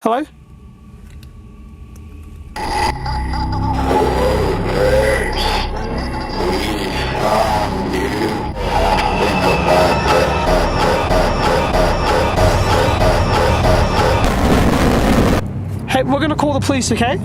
Hello? Hey, we're gonna call the police, okay?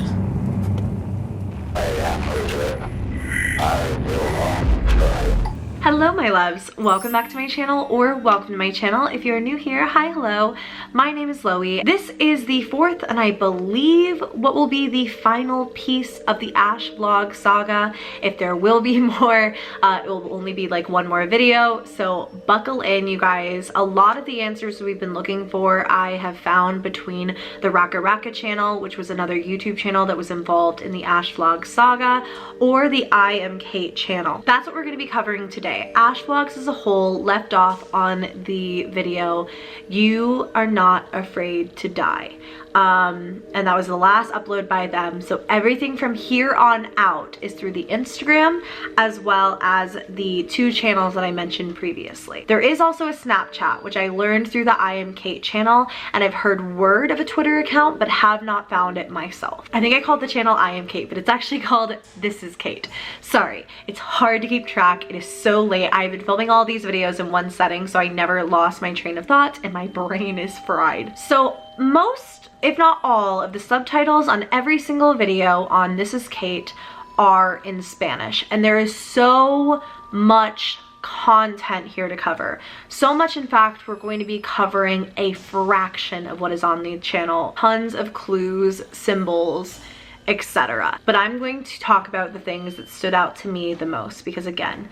Hello my loves, welcome back to my channel, or welcome to my channel. If you're new here, hi, hello, my name is Loey. This is the fourth and I believe what will be the final piece of the AshVlog saga. If there will be more, it will only be like one more video, so buckle in you guys. A lot of the answers we've been looking for I have found between the RackaRacka channel, which was another YouTube channel that was involved in the AshVlog saga, or the I Am Kate channel. That's what we're going to be covering today. AshVlogs as a whole left off on the video, "You Are Not Afraid to Die." And that was the last upload by them. So everything from here on out is through the Instagram as well as the two channels that I mentioned previously. There is also a Snapchat, which I learned through the I Am Kate channel, and I've heard word of a Twitter account, but have not found it myself. I think I called the channel I Am Kate, but it's actually called This Is Kate. Sorry, it's hard to keep track. It is so late. I've been filming all these videos in one setting, so I never lost my train of thought, and my brain is fried. So most, if not all, of the subtitles on every single video on This Is Kate are in Spanish, and there is so much content here to cover. So much, in fact, we're going to be covering a fraction of what is on the channel. Tons of clues, symbols, etc. But I'm going to talk about the things that stood out to me the most, because again,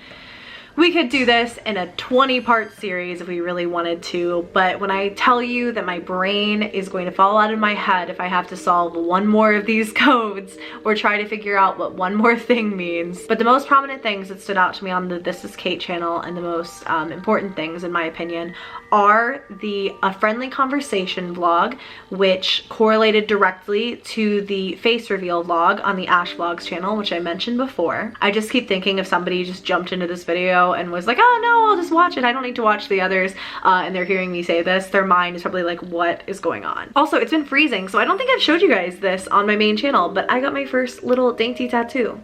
we could do this in a 20-part series if we really wanted to, but when I tell you that my brain is going to fall out of my head if I have to solve one more of these codes or try to figure out what one more thing means. But the most prominent things that stood out to me on the This Is Kate channel, and the most important things in my opinion, are the A Friendly Conversation vlog, which correlated directly to the face reveal vlog on the AshVlogs channel, which I mentioned before. I just keep thinking if somebody just jumped into this video and was like, oh no, I'll just watch it, I don't need to watch the others, and they're hearing me say this, their mind is probably like, what is going on? Also, it's been freezing, so I don't think I've showed you guys this on my main channel, but I got my first little dainty tattoo.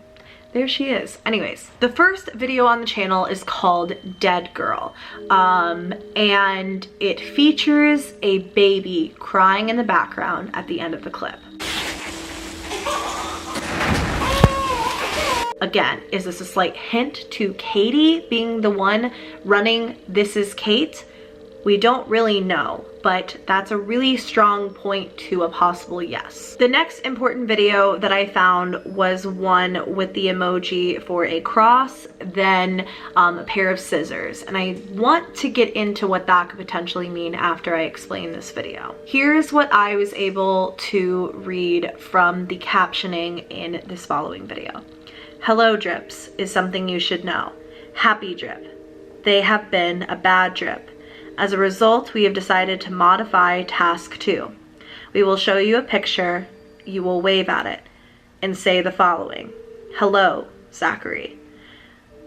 There she is. Anyways, the first video on the channel is called Dead Girl, and it features a baby crying in the background at the end of the clip. Again, is this a slight hint to Katie being the one running This Is Kate? We don't really know, but that's a really strong point to a possible yes. The next important video that I found was one with the emoji for a cross, then a pair of scissors, and I want to get into what that could potentially mean after I explain this video. Here's what I was able to read from the captioning in this following video. Hello drips is something you should know. Happy drip. They have been a bad drip. As a result, we have decided to modify task 2. We will show you a picture, you will wave at it, and say the following. Hello, Zachary.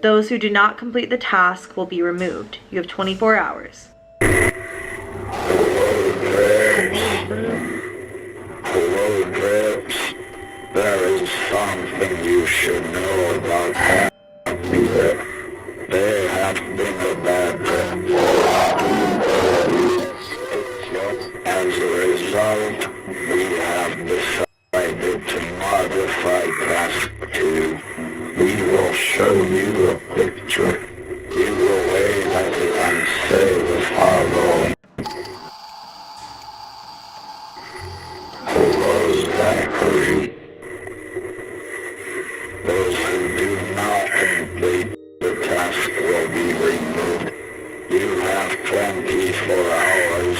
Those who do not complete the task will be removed. You have 24 hours. Hello, drips. There is something you should know about happy drip. They have been a bad drip. As a result, we have decided to modify task 2. We will show you a picture. You will wave at it and say the following. Hello, Zachary. Those who do not complete the task will be removed. You have 24 hours.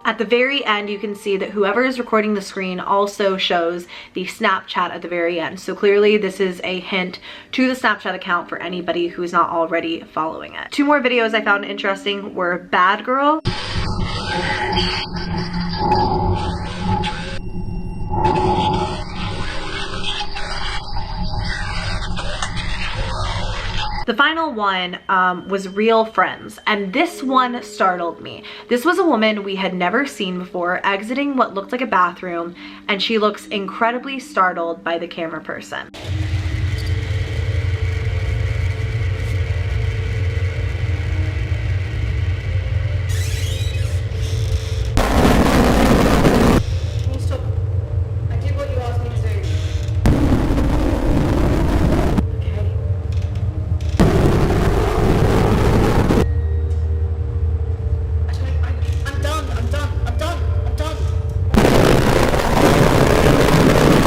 At the very end, you can see that whoever is recording the screen also shows the Snapchat at the very end. So clearly this is a hint to the Snapchat account for anybody who is not already following it. Two more videos I found interesting were Bad Girl. The final one was Real Friends, and this one startled me. This was a woman we had never seen before exiting what looked like a bathroom, and she looks incredibly startled by the camera person.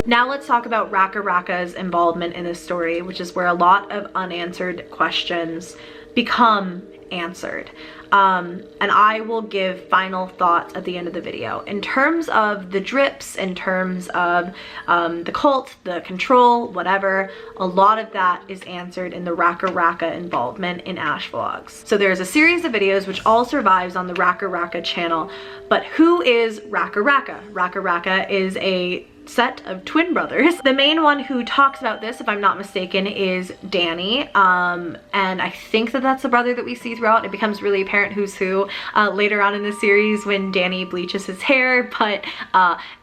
Now let's talk about RackaRacka's involvement in this story, which is where a lot of unanswered questions become answered. And I will give final thoughts at the end of the video. In terms of the drips, in terms of the cult, the control, whatever, a lot of that is answered in the RackaRacka involvement in AshVlogs. So there's a series of videos which all survives on the RackaRacka channel. But who is RackaRacka? RackaRacka is a set of twin brothers. The main one who talks about this, if I'm not mistaken, is Danny, and I think that that's the brother that we see throughout. It becomes really apparent who's who later on in the series when Danny bleaches his hair, but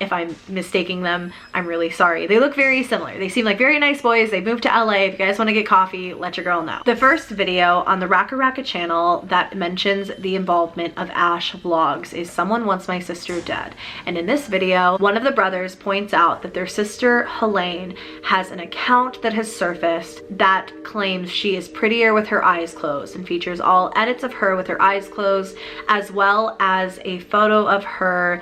if I'm mistaking them, I'm really sorry. They look very similar. They seem like very nice boys. They moved to LA. If you guys want to get coffee, let your girl know. The first video on the RackaRacka channel that mentions the involvement of AshVlogs is Someone Wants My Sister Dead, and in this video, one of the brothers points out that their sister LoeyLane has an account that has surfaced that claims she is prettier with her eyes closed and features all edits of her with her eyes closed, as well as a photo of her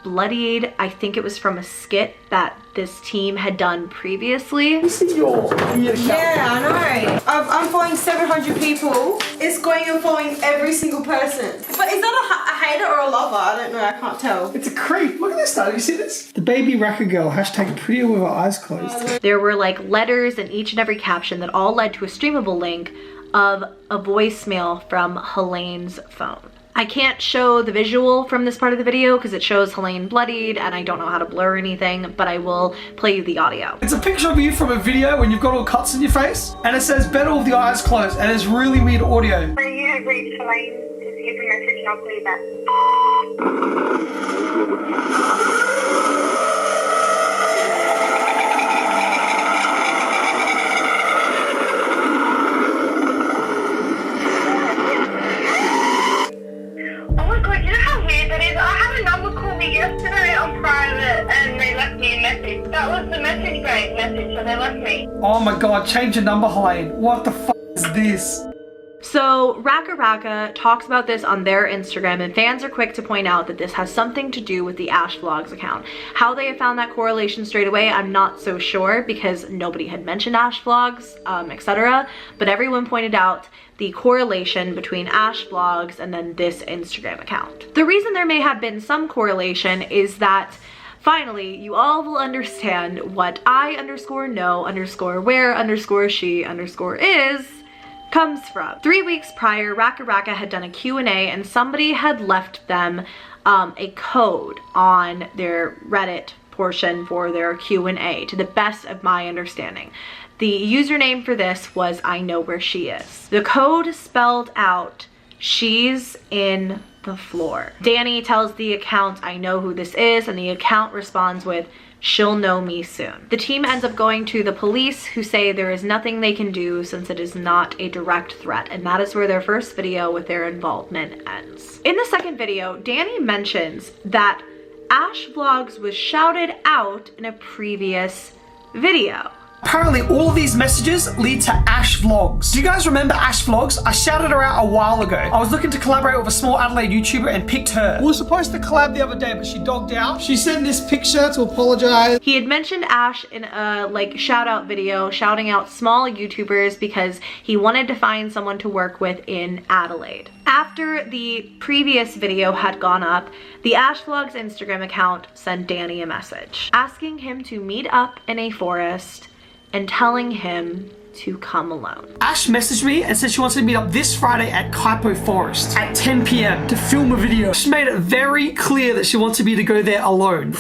bloodied. I think it was from a skit that this team had done previously. This is your weird account. Yeah, I know. I'm following 700 people. It's going and following every single person. But is that a hater or a lover? I don't know. I can't tell. It's a creep. Look at this though. You see this? The baby Rakka girl, hashtag prettier with her eyes closed. There were like letters in each and every caption that all led to a streamable link of a voicemail from LoeyLane's phone. I can't show the visual from this part of the video because it shows LoeyLane bloodied and I don't know how to blur anything, but I will play you the audio. It's a picture of you from a video when you've got all cuts in your face, and it says better with the eyes closed, and it's really weird audio. You have reached LoeyLane. Just leave a message and I'll call you back. Yesterday on private and they left me a message. That was the message bank message, so they left me. Oh my god, change your number, LoeyLane. What the f is this? So RackaRacka talks about this on their Instagram, and fans are quick to point out that this has something to do with the AshVlogs account. How they have found that correlation straight away, I'm not so sure because nobody had mentioned AshVlogs, etc. But everyone pointed out the correlation between AshVlogs and then this Instagram account. The reason there may have been some correlation is that finally you all will understand what I_know_where_she_is comes from. 3 weeks prior, RackaRacka had done a Q&A and somebody had left them a code on their Reddit portion for their Q&A, to the best of my understanding. The username for this was I know where she is. The code spelled out she's in the floor. Danny tells the account I know who this is, and the account responds with she'll know me soon. The team ends up going to the police, who say there is nothing they can do since it is not a direct threat, and that is where their first video with their involvement ends. In the second video, Danny mentions that AshVlogs was shouted out in a previous video. Apparently all of these messages lead to AshVlogs. Do you guys remember AshVlogs? I shouted her out a while ago. I was looking to collaborate with a small Adelaide YouTuber and picked her. We were supposed to collab the other day, but she dogged out. She sent this picture to apologize. He had mentioned Ash in a shout out video, shouting out small YouTubers because he wanted to find someone to work with in Adelaide. After the previous video had gone up, the AshVlogs Instagram account sent Danny a message asking him to meet up in a forest and telling him to come alone. Ash messaged me and said she wants to meet up this Friday at Kaipo Forest at 10 p.m. to film a video. She made it very clear that she wants me to go there alone.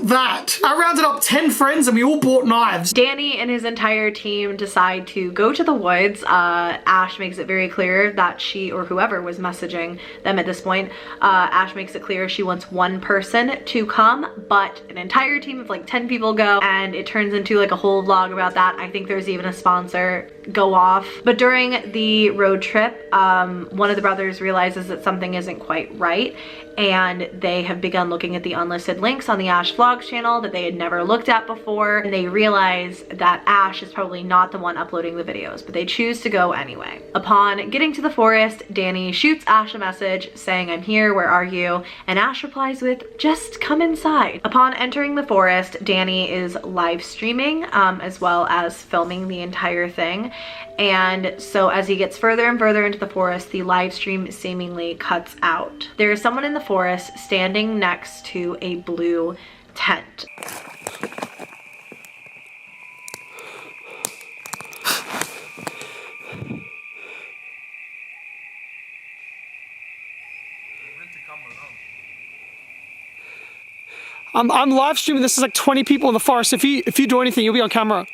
that. I rounded up 10 friends and we all bought knives. Danny and his entire team decide to go to the woods. Ash makes it very clear that she, or whoever was messaging them at this point, Ash makes it clear she wants one person to come, but an entire team of like 10 people go, and it turns into like a whole vlog about that. I think there's even a sponsor go off. But during the road trip, one of the brothers realizes that something isn't quite right, and they have begun looking at the unlisted links on the AshVlogs channel that they had never looked at before, and they realize that Ash is probably not the one uploading the videos, but they choose to go anyway. Upon getting to the forest, Danny shoots Ash a message saying, "I'm here, where are you?" And Ash replies with, "Just come inside." Upon entering the forest, Danny is live streaming as well as filming the entire thing. And so as he gets further and further into the forest, the live stream seemingly cuts out. There is someone in the forest standing next to a blue tent. I'm live streaming. This is like 20 people in the forest. If you do anything, you'll be on camera.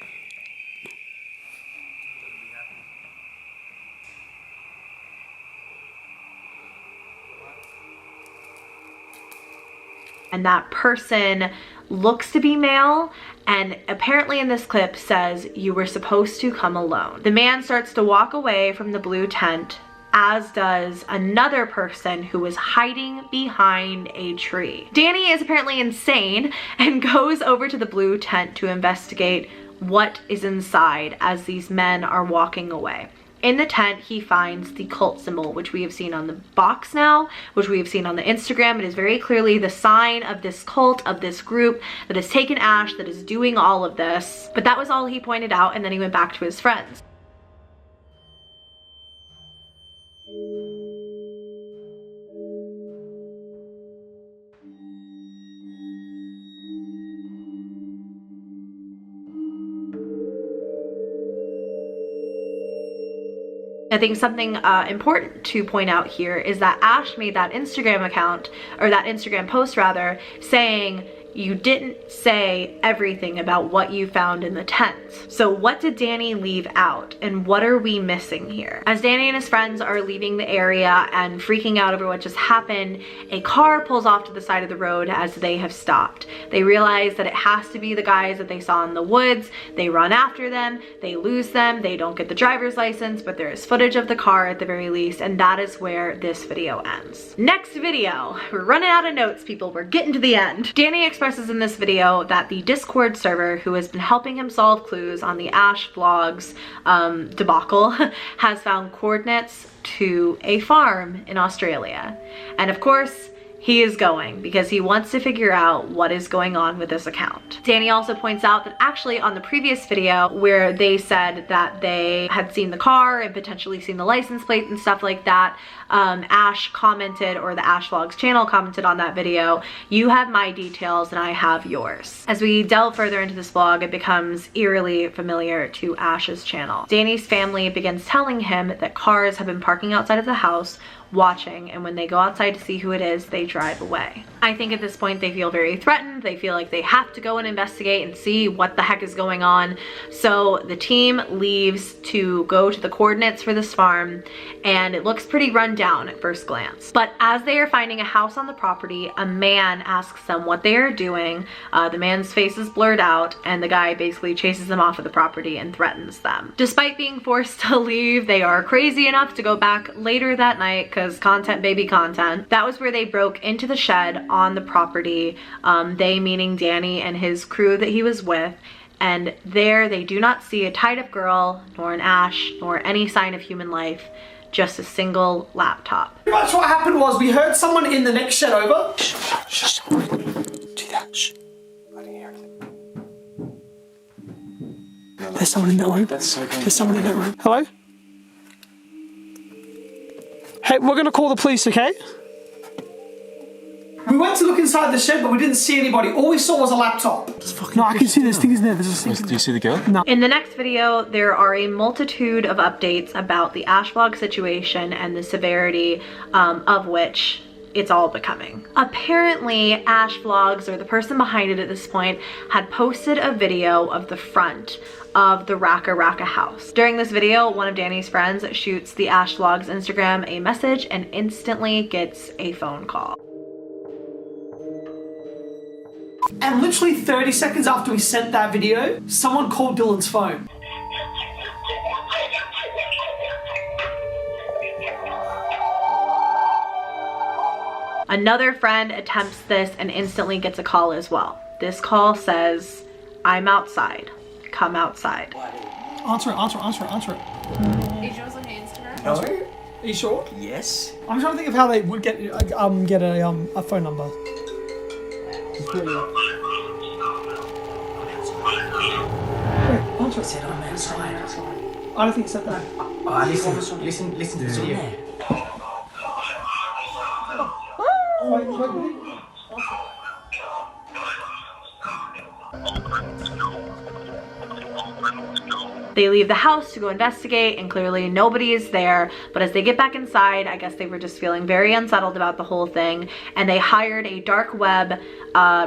And that person looks to be male, and apparently in this clip says, "You were supposed to come alone." The man starts to walk away from the blue tent, as does another person who was hiding behind a tree. Danny is apparently insane and goes over to the blue tent to investigate what is inside as these men are walking away. In the tent, he finds the cult symbol, which we have seen on the box now, which we have seen on the Instagram. It is very clearly the sign of this cult, of this group that has taken Ash, that is doing all of this. But that was all he pointed out, and then he went back to his friends. I think something important to point out here is that Ash made that Instagram account, or that Instagram post rather, saying, "You didn't say everything about what you found in the tents." So what did Danny leave out, and what are we missing here? As Danny and his friends are leaving the area and freaking out over what just happened, a car pulls off to the side of the road as they have stopped. They realize that it has to be the guys that they saw in the woods. They run after them, they lose them, they don't get the driver's license, but there is footage of the car at the very least, and that is where this video ends. Next video. We're running out of notes, people. We're getting to the end. Danny expresses in this video that the Discord server who has been helping him solve clues on the AshVlogs debacle has found coordinates to a farm in Australia. And of course, he is going because he wants to figure out what is going on with this account. Danny also points out that actually on the previous video where they said that they had seen the car and potentially seen the license plate and stuff like that, Ash commented, or the AshVlogs channel commented on that video, "You have my details and I have yours." As we delve further into this vlog, it becomes eerily familiar to Ash's channel. Danny's family begins telling him that cars have been parking outside of the house watching, and when they go outside to see who it is, they drive away. I think at this point they feel very threatened. They feel like they have to go and investigate and see what the heck is going on. So the team leaves to go to the coordinates for this farm, and it looks pretty run down at first glance. But as they are finding a house on the property, a man asks them what they are doing. The man's face is blurred out, and the guy basically chases them off of the property and threatens them. Despite being forced to leave, they are crazy enough to go back later that night, because content baby content. That was where they broke into the shed on the property, they meaning Danny and his crew that he was with, and there they do not see a tied up girl, nor an Ash, nor any sign of human life, just a single laptop. Pretty much what happened was we heard someone in the next shed over. Shh, do that, shh. I didn't hear anything. There's someone in that room. There's someone in that room. Hello? Hey, we're gonna call the police, okay? We went to look inside the shed, but we didn't see anybody. All we saw was a laptop. No, I can see this thing is there. There's a thing. Do you see the girl? No. In the next video, there are a multitude of updates about the AshVlog situation and the severity of which it's all becoming. Apparently, AshVlogs, or the person behind it at this point, had posted a video of the front of the RackaRacka house. During this video, one of Danny's friends shoots the AshVlogs Instagram a message and instantly gets a phone call. And literally 30 seconds after we sent that video, someone called Dylan's phone. Another friend attempts this and instantly gets a call as well. This call says, "I'm outside. Come outside." Answer it. Is yours on your Instagram? No. Are you sure? Yes. I'm trying to think of how they would get a phone number. Wait, answer it. Said I'm outside. I don't think it said that. Listen to the video. Wait. They leave the house to go investigate, and clearly nobody is there. But as they get back inside, I guess they were just feeling very unsettled about the whole thing, and they hired a dark web,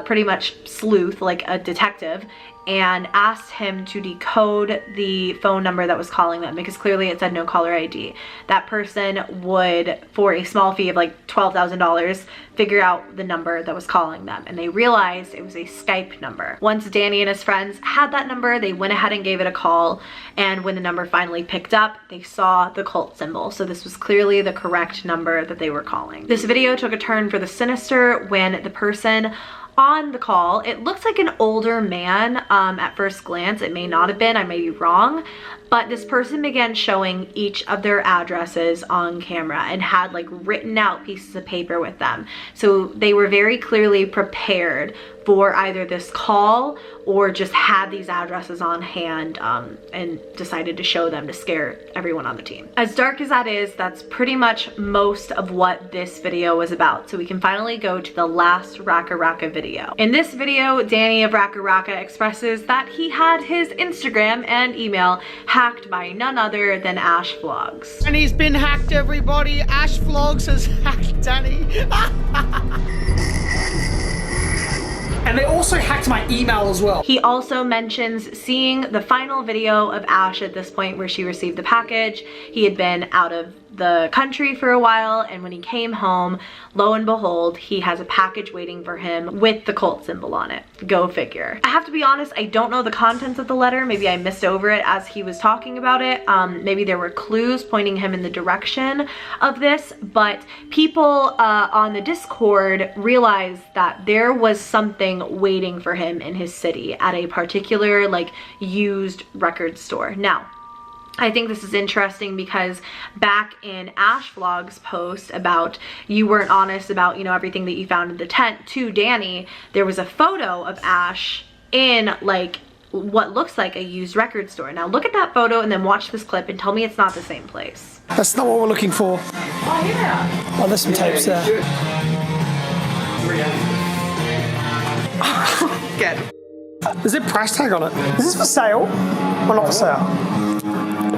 pretty much sleuth, like a detective, and asked him to decode the phone number that was calling them, because clearly it said no caller ID. That person would, for a small fee of like $12,000, figure out the number that was calling them, and they realized it was a Skype number. Once Danny and his friends had that number, they went ahead and gave it a call, and when the number finally picked up, they saw the cult symbol. So this was clearly the correct number that they were calling. This video took a turn for the sinister when the person on the call, it looks like an older man at first glance. It may not have been, I may be wrong, but this person began showing each of their addresses on camera and had like written out pieces of paper with them. So they were very clearly prepared for either this call or just had these addresses on hand and decided to show them to scare everyone on the team. As dark as that is, that's pretty much most of what this video was about. So we can finally go to the last RackaRacka video. In this video, Danny of RackaRacka expresses that he had his Instagram and email hacked by none other than AshVlogs. And he's been hacked, everybody. AshVlogs has hacked Danny. And they also hacked my email as well. He also mentions seeing the final video of Ash at this point where she received the package. He had been out of the country for a while, and when he came home, lo and behold, he has a package waiting for him with the cult symbol on it. Go figure. I have to be honest, I don't know the contents of the letter. Maybe I missed over it as he was talking about it. Maybe there were clues pointing him in the direction of this, but people on the Discord realized that there was something waiting for him in his city at a particular like used record store. Now, I think this is interesting because back in AshVlog's post about you weren't honest about, you know, everything that you found in the tent to Danny, there was a photo of Ash in like what looks like a used record store. Now look at that photo and then watch this clip and tell me it's not the same place. That's not what we're looking for. Oh yeah. Oh, there's some tapes there. Good. Is it price tag on it? Is this for sale or not for sale?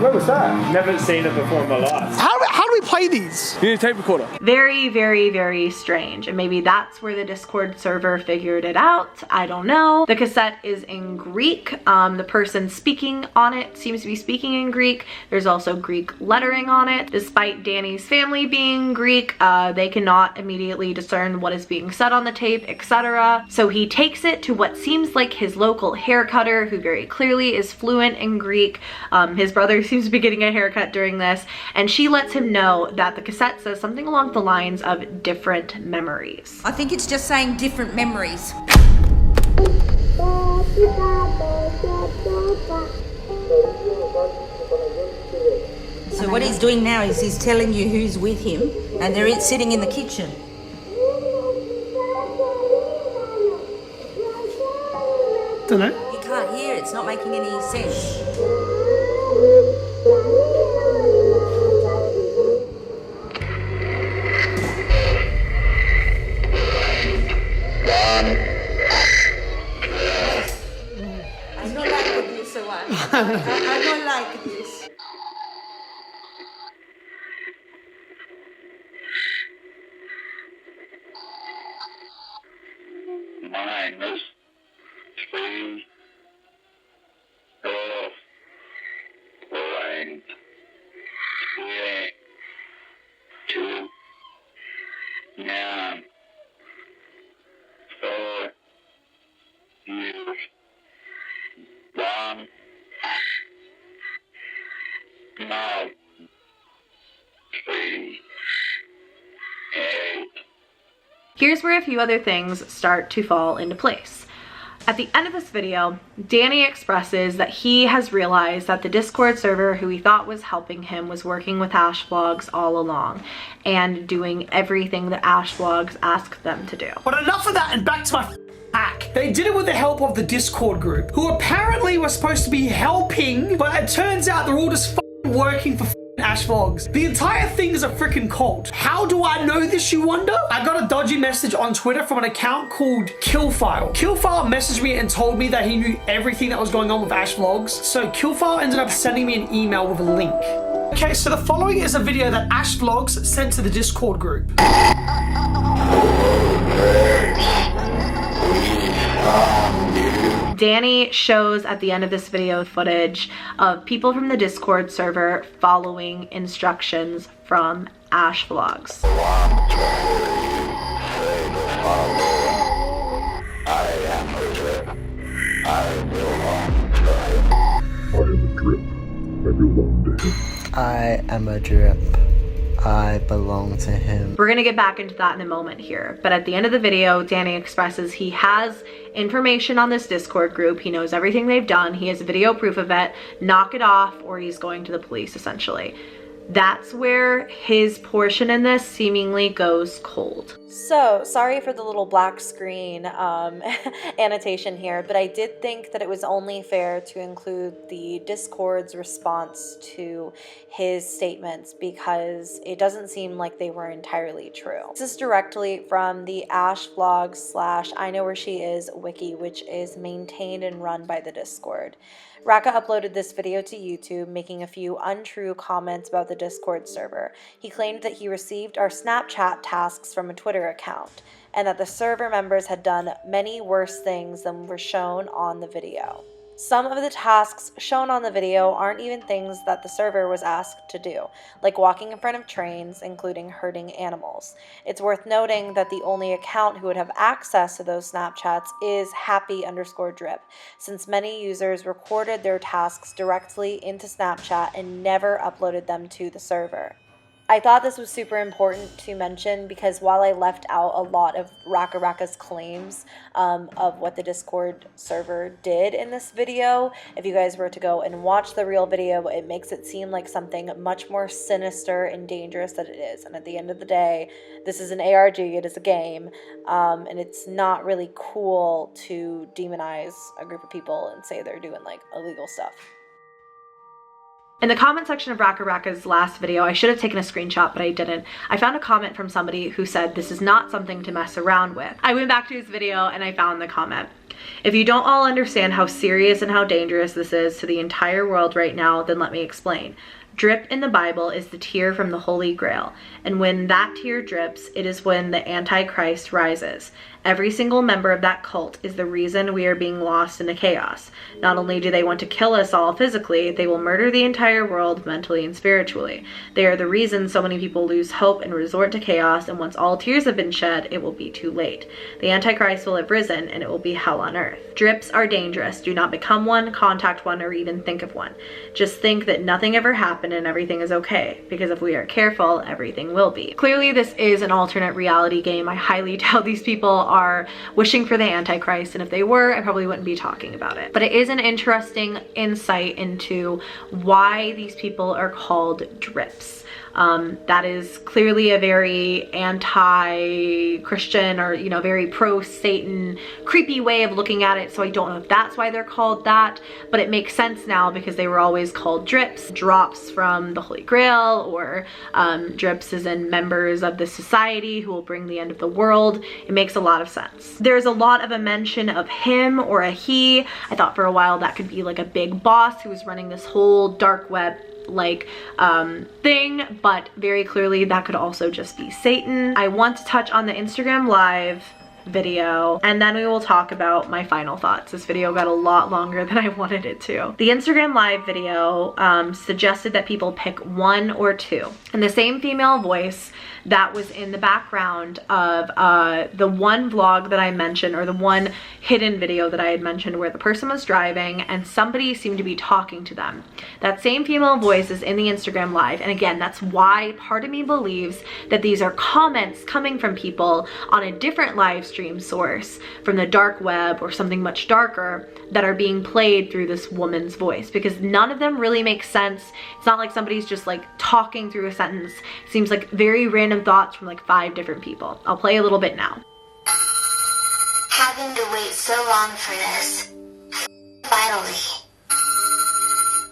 What was that? Never seen it before in my life. How do we play these? You need a tape recorder. Very, very, very strange. And maybe that's where the Discord server figured it out. I don't know. The cassette is in Greek. The person speaking on it seems to be speaking in Greek. There's also Greek lettering on it. Despite Danny's family being Greek, they cannot immediately discern what is being said on the tape, etc. So he takes it to what seems like his local hair cutter, who very clearly is fluent in Greek. His brother seems to be getting a haircut during this, and she lets him know that the cassette says something along the lines of different memories. I think it's just saying different memories. So what he's doing now is he's telling you who's with him, and they're sitting in the kitchen. Don't know. You can't hear it, it's not making any sense. I don't like this one. I don't like this. minus 3 of line 3 2 9 4 years 1 9 3 8. Here's where a few other things start to fall into place. At the end of this video, Danny expresses that he has realized that the Discord server who he thought was helping him was working with AshVlogs all along and doing everything that AshVlogs asked them to do. But enough of that and back to my hack. They did it with the help of the Discord group, who apparently were supposed to be helping, but it turns out they're all just working for AshVlogs. The entire thing is a freaking cult. How do I know this, you wonder? I got a dodgy message on Twitter from an account called Killfile. Killfile messaged me and told me that he knew everything that was going on with AshVlogs, so Killfile ended up sending me an email with a link. Okay, so the following is a video that AshVlogs sent to the Discord group. Danny shows at the end of this video footage of people from the Discord server following instructions from AshVlogs. I am a drip. I belong to him. We're gonna get back into that in a moment here, but at the end of the video, Danny expresses he has information on this Discord group. He knows everything they've done. He has video proof of it. Knock it off or he's going to the police, essentially. That's where his portion in this seemingly goes cold. So, sorry for the little black screen annotation here, but I did think that it was only fair to include the Discord's response to his statements because it doesn't seem like they were entirely true. This is directly from the AshVlogs / I Know Where She Is wiki, which is maintained and run by the Discord. Racka uploaded this video to YouTube, making a few untrue comments about the Discord server. He claimed that he received our Snapchat tasks from a Twitter account, and that the server members had done many worse things than were shown on the video. Some of the tasks shown on the video aren't even things that the server was asked to do, like walking in front of trains, including herding animals. It's worth noting that the only account who would have access to those Snapchats is happy_drip, since many users recorded their tasks directly into Snapchat and never uploaded them to the server. I thought this was super important to mention because while I left out a lot of RackaRacka's claims of what the Discord server did in this video, if you guys were to go and watch the real video, it makes it seem like something much more sinister and dangerous than it is. And at the end of the day, this is an ARG, it is a game, and it's not really cool to demonize a group of people and say they're doing like illegal stuff. In the comment section of RackaRacka's last video, I should have taken a screenshot, but I didn't. I found a comment from somebody who said this is not something to mess around with. I went back to his video and I found the comment. If you don't all understand how serious and how dangerous this is to the entire world right now, then let me explain. Drip in the Bible is the tear from the Holy Grail, and when that tear drips, it is when the Antichrist rises. Every single member of that cult is the reason we are being lost into chaos. Not only do they want to kill us all physically, they will murder the entire world mentally and spiritually. They are the reason so many people lose hope and resort to chaos, and once all tears have been shed, it will be too late. The Antichrist will have risen, and it will be hell on earth. Drips are dangerous. Do not become one, contact one, or even think of one. Just think that nothing ever happened and everything is okay, because if we are careful, everything will be. Clearly, this is an alternate reality game. I highly doubt these people are wishing for the Antichrist, and if they were, I probably wouldn't be talking about it. But it is an interesting insight into why these people are called drips. That is clearly a very anti-Christian or, you know, very pro-Satan, creepy way of looking at it. So I don't know if that's why they're called that, but it makes sense now because they were always called drips, drops from the Holy Grail, or drips as in members of the society who will bring the end of the world. It makes a lot of sense. There's a lot of a mention of him or a he. I thought for a while that could be like a big boss who was running this whole dark web like thing, but very clearly that could also just be Satan. I want to touch on the Instagram live video, and then we will talk about my final thoughts. This video got a lot longer than I wanted it to. The Instagram live video suggested that people pick one or two, and the same female voice that was in the background of the one vlog that I mentioned, or the one hidden video that I had mentioned, where the person was driving and somebody seemed to be talking to them. That same female voice is in the Instagram live, and again, that's why part of me believes that these are comments coming from people on a different live stream source from the dark web or something much darker that are being played through this woman's voice, because none of them really make sense. It's not like somebody's just like talking through a sentence. It seems like very random thoughts from like 5 different people. I'll play a little bit now. Having to wait so long for this. Finally.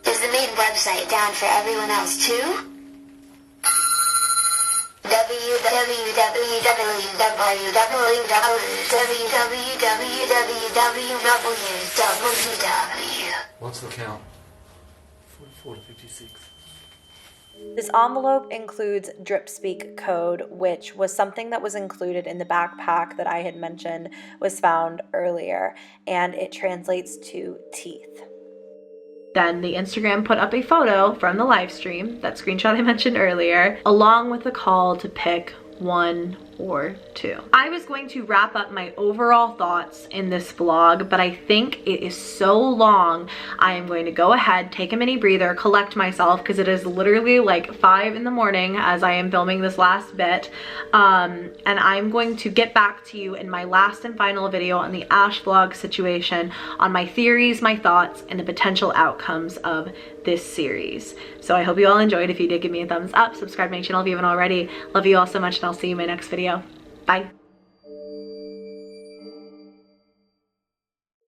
Is the main website down for everyone else too? What's the count? 44 to 56. This envelope includes drip speak code, which was something that was included in the backpack that I had mentioned was found earlier, and it translates to teeth. Then the Instagram put up a photo from the live stream, that screenshot I mentioned earlier, along with the call to pick one or two. I was going to wrap up my overall thoughts in this vlog, but I think it is so long, I am going to go ahead, take a mini breather, collect myself, because it is literally like 5 in the morning as I am filming this last bit, and I'm going to get back to you in my last and final video on the AshVlog situation, on my theories, my thoughts, and the potential outcomes of this series. So I hope you all enjoyed. If you did, give me a thumbs up, subscribe to my channel if you haven't already. Love you all so much, and I'll see you in my next video. Bye.